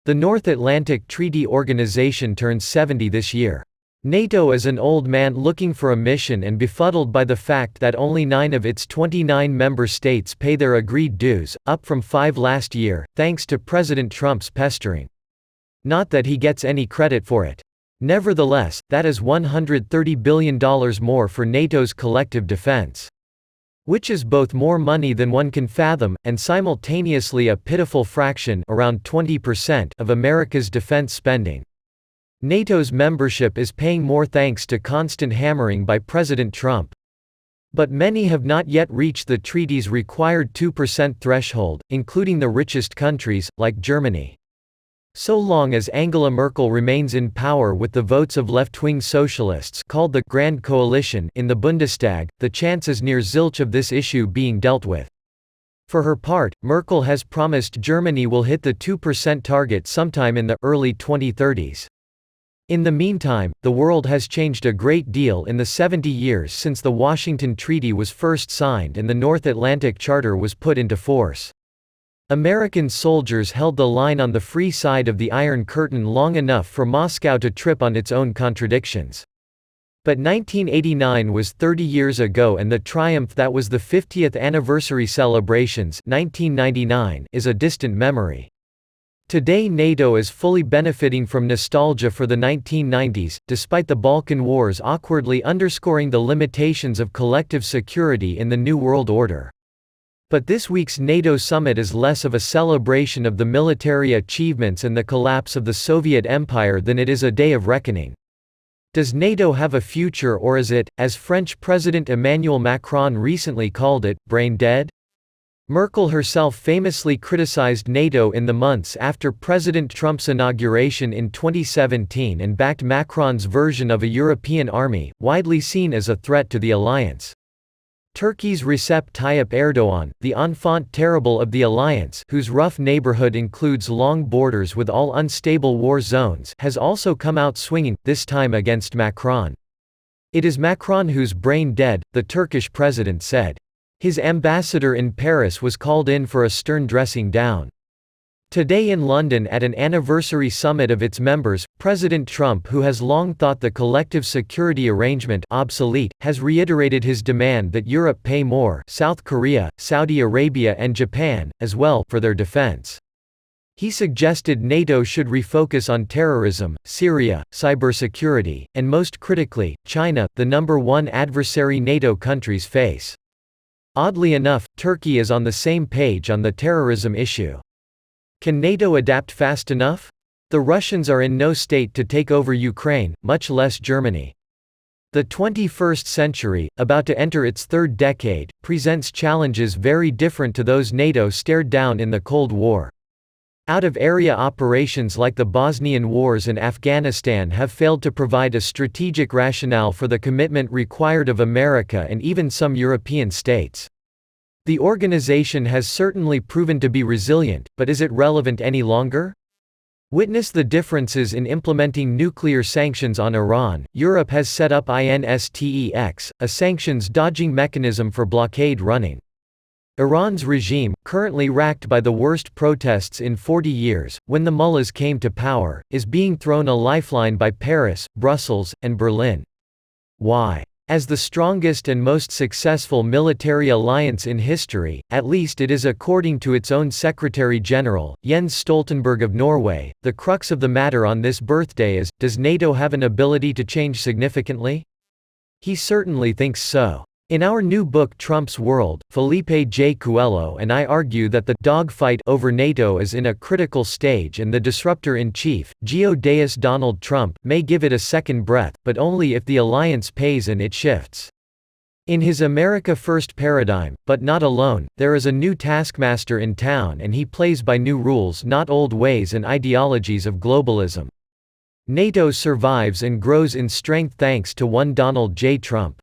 The North Atlantic Treaty Organization turns 70 this year. NATO is an old man looking for a mission and befuddled by the fact that only 9 of its 29 member states pay their agreed dues, up from 5 last year, thanks to President Trump's pestering. Not that he gets any credit for it. Nevertheless, that is $130 billion more for NATO's collective defense. Which is both more money than one can fathom, and simultaneously a pitiful fraction, around 20%, of America's defense spending. NATO's membership is paying more thanks to constant hammering by President Trump. But many have not yet reached the treaty's required 2% threshold, including the richest countries, like Germany. So long as Angela Merkel remains in power with the votes of left-wing socialists called the Grand Coalition in the Bundestag, the chance is near zilch of this issue being dealt with. For her part, Merkel has promised Germany will hit the 2% target sometime in the early 2030s. In the meantime, the world has changed a great deal in the 70 years since the Washington Treaty was first signed and the North Atlantic Charter was put into force. American soldiers held the line on the free side of the Iron Curtain long enough for Moscow to trip on its own contradictions. But 1989 was 30 years ago, and the triumph that was the 50th anniversary celebrations 1999 is a distant memory. Today NATO is fully benefiting from nostalgia for the 1990s, despite the Balkan Wars awkwardly underscoring the limitations of collective security in the New World Order. But this week's NATO summit is less of a celebration of the military achievements and the collapse of the Soviet Empire than it is a day of reckoning. Does NATO have a future, or is it, as French President Emmanuel Macron recently called it, brain dead? Merkel herself famously criticized NATO in the months after President Trump's inauguration in 2017 and backed Macron's version of a European army, widely seen as a threat to the alliance. Turkey's Recep Tayyip Erdoğan, the enfant terrible of the alliance, whose rough neighborhood includes long borders with all unstable war zones, has also come out swinging, this time against Macron. It is Macron who's brain dead, the Turkish president said. His ambassador in Paris was called in for a stern dressing down. Today in London at an anniversary summit of its members, President Trump, who has long thought the collective security arrangement obsolete, has reiterated his demand that Europe pay more, South Korea, Saudi Arabia and Japan, as well, for their defense. He suggested NATO should refocus on terrorism, Syria, cybersecurity, and most critically, China, the #1 adversary NATO countries face. Oddly enough, Turkey is on the same page on the terrorism issue. Can NATO adapt fast enough? The Russians are in no state to take over Ukraine, much less Germany. The 21st century, about to enter its third decade, presents challenges very different to those NATO stared down in the Cold War. Out-of-area operations like the Bosnian Wars and Afghanistan have failed to provide a strategic rationale for the commitment required of America and even some European states. The organization has certainly proven to be resilient, but is it relevant any longer? Witness the differences in implementing nuclear sanctions on Iran. Europe has set up INSTEX, a sanctions-dodging mechanism for blockade running. Iran's regime, currently racked by the worst protests in 40 years, when the mullahs came to power, is being thrown a lifeline by Paris, Brussels, and Berlin. Why? As the strongest and most successful military alliance in history, at least it is according to its own Secretary-General, Jens Stoltenberg of Norway, the crux of the matter on this birthday is, does NATO have an ability to change significantly? He certainly thinks so. In our new book Trump's World, Felipe J. Coelho and I argue that the dogfight over NATO is in a critical stage and the disruptor-in-chief, Geo-Deus Donald Trump, may give it a second breath, but only if the alliance pays and it shifts. In his America First paradigm, but not alone, there is a new taskmaster in town and he plays by new rules, not old ways and ideologies of globalism. NATO survives and grows in strength thanks to one Donald J. Trump.